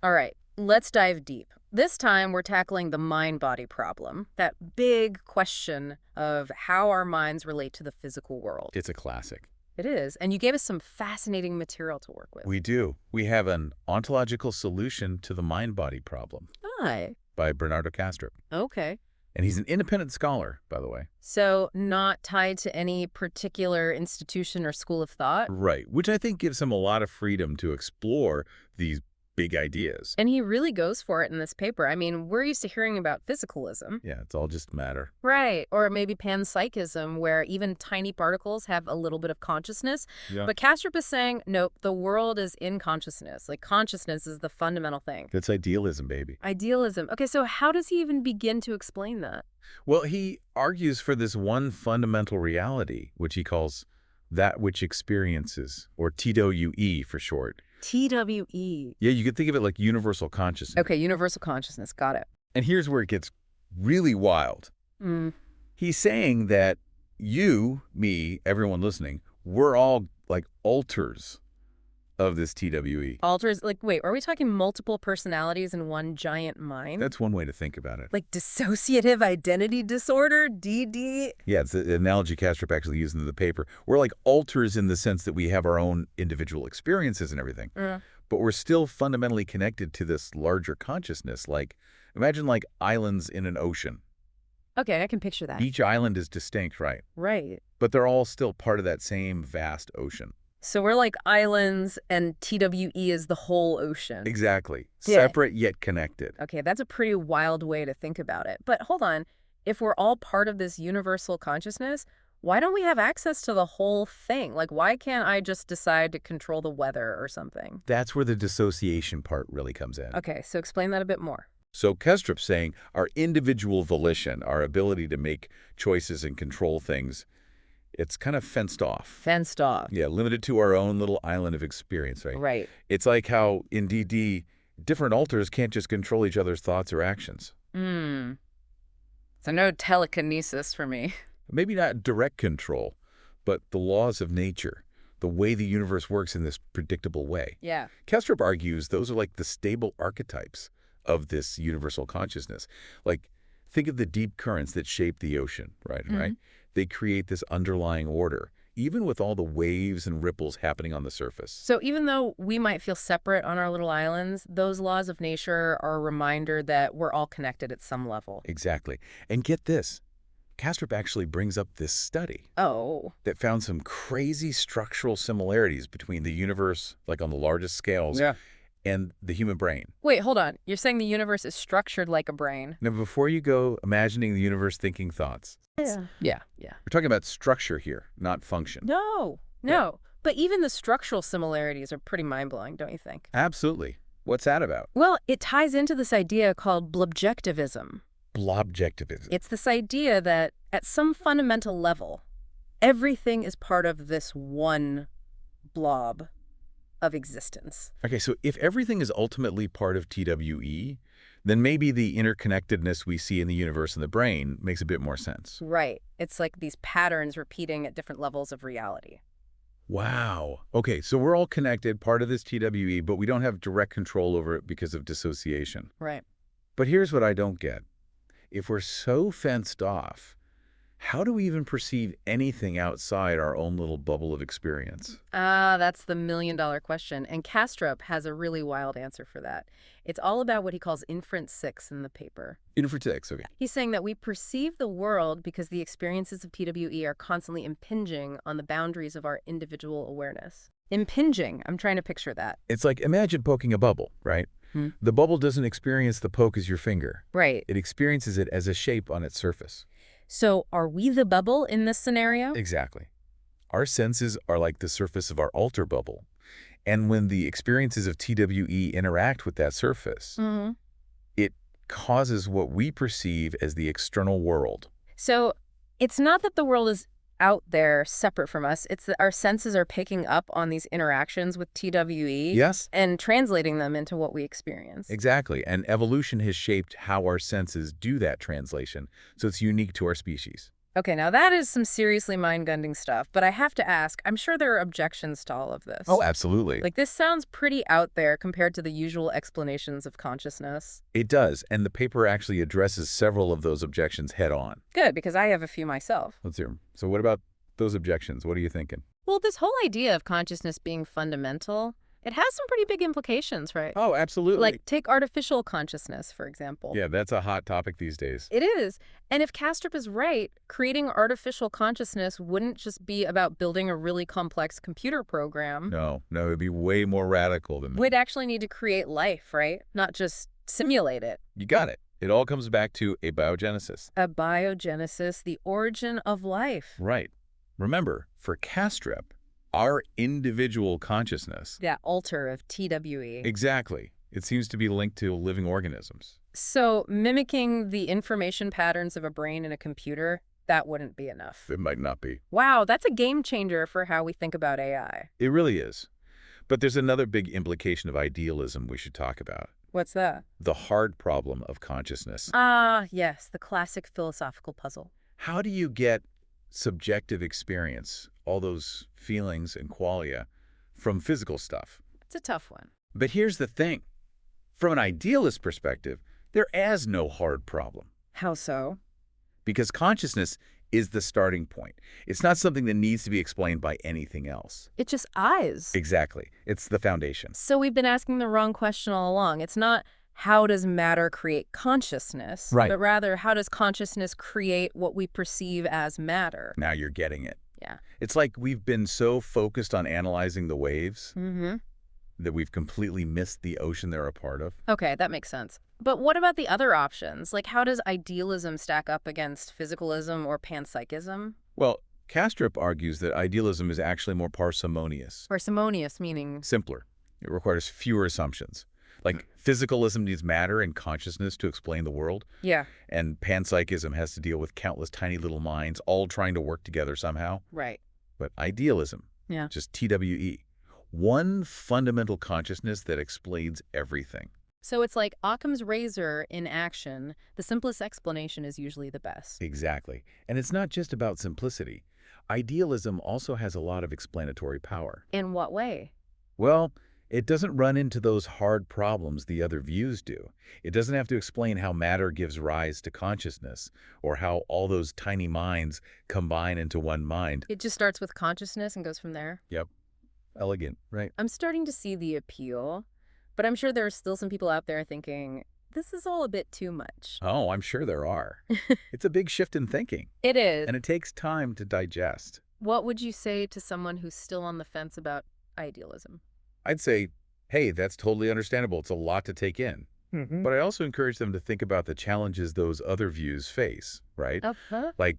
All right, let's dive deep. This time we're tackling the mind-body problem, that big question of how our minds relate to the physical world. It's a classic. It is, and you gave us some fascinating material to work with. We do. We have an ontological solution to the mind-body problem Hi. by Bernardo Kastrup. Okay. And he's an independent scholar, by the way. So not tied to any particular institution or school of thought? Right, which I think gives him a lot of freedom to explore these big ideas. And he really goes for it in this paper. I mean, we're used to hearing about physicalism. Yeah, it's all just matter. Right. Or maybe panpsychism, where even tiny particles have a little bit of consciousness. Yeah. But Kastrup is saying, nope, the world is in consciousness. Like, consciousness is the fundamental thing. That's idealism, baby. Idealism. Okay, so how does he even begin to explain that? Well, he argues for this one fundamental reality, which he calls that which experiences, or TWE for short. TWE. Yeah, you could think of it like universal consciousness. Okay, universal consciousness. Got it. And here's where it gets really wild. Mm. He's saying that you, me, everyone listening, we're all like alters of this TWE. Alters, like, wait, are we talking multiple personalities in one giant mind? That's one way to think about it. Like dissociative identity disorder, DD? Yeah, it's the analogy Kastrup actually used in the paper. We're like alters in the sense that we have our own individual experiences and everything, but we're still fundamentally connected to this larger consciousness. Like, imagine like islands in an ocean. Okay, I can picture that. Each island is distinct, right? Right. But they're all still part of that same vast ocean. So we're like islands, and TWE is the whole ocean. Exactly. Yeah. Separate yet connected. Okay, that's a pretty wild way to think about it. But hold on. If we're all part of this universal consciousness, why don't we have access to the whole thing? Like, why can't I just decide to control the weather or something? That's where the dissociation part really comes in. Okay, so explain that a bit more. So Kastrup's saying our individual volition, our ability to make choices and control things, it's kind of fenced off. Fenced off. Yeah, limited to our own little island of experience, right? Right. It's like how in DD, different alters can't just control each other's thoughts or actions. So no telekinesis for me. Maybe not direct control, but the laws of nature, the way the universe works in this predictable way. Yeah. Kastrup argues those are like the stable archetypes of this universal consciousness. Like, think of the deep currents that shape the ocean, right? They create this underlying order, even with all the waves and ripples happening on the surface. So even though we might feel separate on our little islands, those laws of nature are a reminder that we're all connected at some level. Exactly. And get this, Kastrup actually brings up this study Oh. that found some crazy structural similarities between the universe, like on the largest scales, and the human brain. Wait, hold on. You're saying the universe is structured like a brain? Now, before you go imagining the universe thinking thoughts, Yeah. we're talking about structure here, not function. No. But even the structural similarities are pretty mind-blowing, don't you think? Absolutely. What's that about? Well, it ties into this idea called blobjectivism. Blobjectivism. It's this idea that at some fundamental level, everything is part of this one blob of existence. Okay, so if everything is ultimately part of TWE, then maybe the interconnectedness we see in the universe and the brain makes a bit more sense. Right. It's like these patterns repeating at different levels of reality. Wow. Okay, so we're all connected, part of this TWE, but we don't have direct control over it because of dissociation. Right. But here's what I don't get. If we're so fenced off, how do we even perceive anything outside our own little bubble of experience? That's the million-dollar question. And Kastrup has a really wild answer for that. It's all about what he calls inference 6 in the paper. Inference 6, okay. He's saying that we perceive the world because the experiences of TWE are constantly impinging on the boundaries of our individual awareness. Impinging. I'm trying to picture that. It's like, imagine poking a bubble, right? The bubble doesn't experience the poke as your finger. Right. It experiences it as a shape on its surface. So are we the bubble in this scenario? Exactly. Our senses are like the surface of our alter bubble. And when the experiences of TWE interact with that surface, it causes what we perceive as the external world. So it's not that the world is out there separate from us. It's that our senses are picking up on these interactions with TWE Yes. and translating them into what we experience. Exactly. And evolution has shaped how our senses do that translation. So it's unique to our species. Okay, now that is some seriously mind-bending stuff, but I have to ask, I'm sure there are objections to all of Oh, this. absolutely. Like, this sounds pretty out there compared to the usual explanations of consciousness. It does, and the paper actually addresses several of those objections head on. Good, because I have a few myself. Let's hear 'em. So what about those objections? What are you thinking? Well, this whole idea of consciousness being fundamental, it has some pretty big implications, right? Oh, absolutely. Like, take artificial consciousness, for example. Yeah, that's a hot topic these days. It is. And if Kastrup is right, creating artificial consciousness wouldn't just be about building a really complex computer program. No, it'd be way more radical than that. We'd actually need to create life, right? Not just simulate it. You got it. It all comes back to abiogenesis. Abiogenesis, the origin of life. Right. Remember, for Kastrup, our individual consciousness. That alter of TWE. Exactly. It seems to be linked to living organisms. So mimicking the information patterns of a brain in a computer, that wouldn't be enough. It might not be. Wow, that's a game changer for how we think about AI. It really is. But there's another big implication of idealism we should talk about. What's that? The hard problem of consciousness. Ah, yes, the classic philosophical puzzle. How do you get subjective experience, all those feelings and qualia, from physical stuff? It's a tough one. But here's the thing. From an idealist perspective, there is no hard problem. How so? Because consciousness is the starting point. It's not something that needs to be explained by anything else. It just eyes. Exactly. It's the foundation. So we've been asking the wrong question all along. It's not how does matter create consciousness, Right. but rather how does consciousness create what we perceive as matter? Now you're getting it. Yeah. It's like we've been so focused on analyzing the waves Mm-hmm. that we've completely missed the ocean they're a part of. Okay, that makes sense. But what about the other options? Like, how does idealism stack up against physicalism or panpsychism? Well, Kastrup argues that idealism is actually more parsimonious, Parsimonious meaning... simpler. It requires fewer assumptions. Like, physicalism needs matter and consciousness to explain the world, Yeah, and panpsychism has to deal with countless tiny little minds all trying to work together somehow. right. But idealism, Yeah. just TWE, one fundamental consciousness that explains everything. So it's like Occam's razor in action. The simplest explanation is usually the best. Exactly. And it's not just about simplicity. Idealism also has a lot of explanatory power. In what way? Well, it doesn't run into those hard problems the other views do. It doesn't have to explain how matter gives rise to consciousness, or how all those tiny minds combine into one mind. It just starts with consciousness and goes from there. Yep. Elegant, right? I'm starting to see the appeal, but I'm sure there are still some people out there thinking, this is all a bit too much. Oh, I'm sure there are. It's a big shift in thinking, It is. and it takes time to digest. What would you say to someone who's still on the fence about idealism? I'd say, hey, that's totally understandable. It's a lot to take in. Mm-hmm. But I also encourage them to think about the challenges those other views face, right? Uh-huh. Like,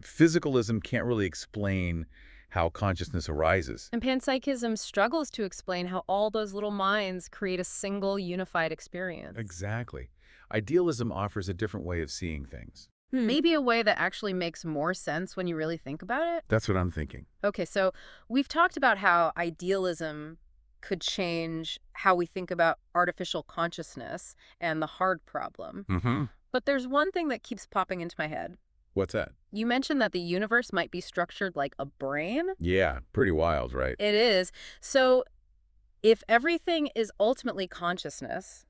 physicalism can't really explain how consciousness arises. And panpsychism struggles to explain how all those little minds create a single unified experience. Exactly. Idealism offers a different way of seeing things. Maybe a way that actually makes more sense when you really think about it. That's what I'm thinking. Okay, so we've talked about how idealism could change how we think about artificial consciousness and the hard problem. Mm-hmm. But there's one thing that keeps popping into my head. What's that? You mentioned that the universe might be structured like a brain. Yeah, pretty wild, right? It is. So if everything is ultimately consciousness,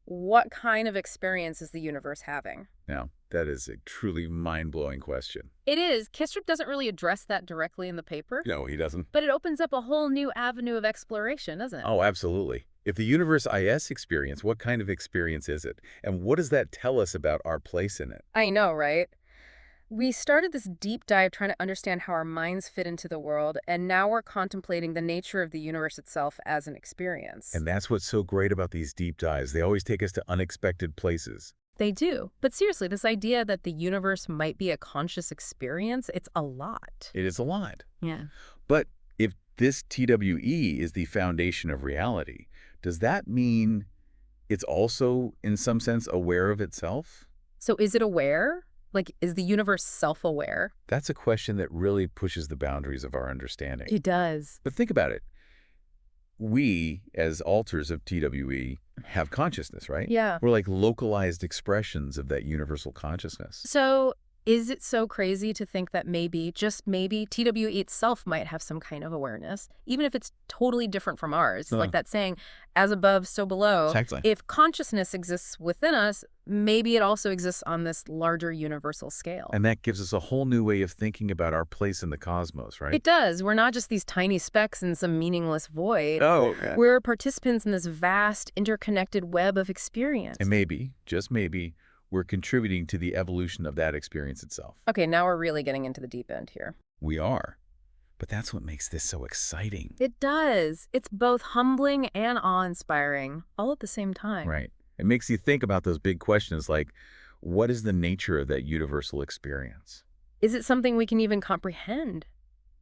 what kind of experience is the universe having? Now, that is a truly mind-blowing question. It is. Kastrup doesn't really address that directly in the paper, No, he doesn't. but it opens up a whole new avenue of exploration, doesn't it? Oh, absolutely. If the universe is experience, what kind of experience is it? And what does that tell us about our place in it? I know, right? We started this deep dive trying to understand how our minds fit into the world, and now we're contemplating the nature of the universe itself as an experience. And that's what's so great about these deep dives. They always take us to unexpected places. They do. But seriously, this idea that the universe might be a conscious experience, it's a lot. It is a lot. Yeah. But if this TWE is the foundation of reality, does that mean it's also, in some sense, aware of itself? So is it aware? Like, is the universe self-aware? That's a question that really pushes the boundaries of our understanding. It does. But think about it. We, as alters of TWE, have consciousness, right? Yeah. We're like localized expressions of that universal consciousness. So Is it so crazy to think that maybe, just maybe, TWE itself might have some kind of awareness, even if it's totally different from ours? It's like that saying, as above, so below. Exactly. If consciousness exists within us, maybe it also exists on this larger universal scale. And that gives us a whole new way of thinking about our place in the cosmos, right? It does. We're not just these tiny specks in some meaningless void. Oh, yeah. We're participants in this vast, interconnected web of experience. And maybe, just maybe, we're contributing to the evolution of that experience itself. Okay, now we're really getting into the deep end here. We are. But that's what makes this so exciting. It does. It's both humbling and awe-inspiring, all at the same time. Right. It makes you think about those big questions like, what is the nature of that universal experience? Is it something we can even comprehend?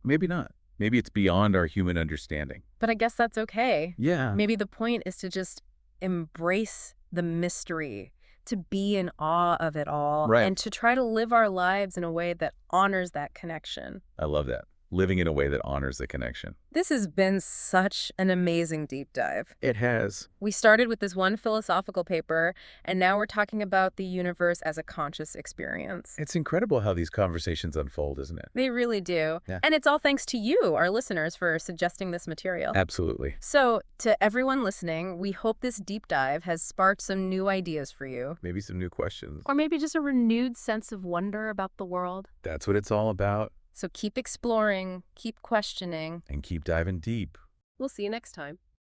Maybe not. Maybe it's beyond our human understanding. But I guess that's okay. Yeah. Maybe the point is to just embrace the mystery, to be in awe of it all, Right. and to try to live our lives in a way that honors that connection. I love that. Living in a way that honors the connection. This has been such an amazing deep dive. It has. We started with this one philosophical paper, and now we're talking about the universe as a conscious experience. It's incredible how these conversations unfold, isn't it? They really do. Yeah. And it's all thanks to you, our listeners, for suggesting this material. Absolutely. So, to everyone listening, we hope this deep dive has sparked some new ideas for you. Maybe some new questions. Or maybe just a renewed sense of wonder about the world. That's what it's all about. So keep exploring, keep questioning. And keep diving deep. We'll see you next time.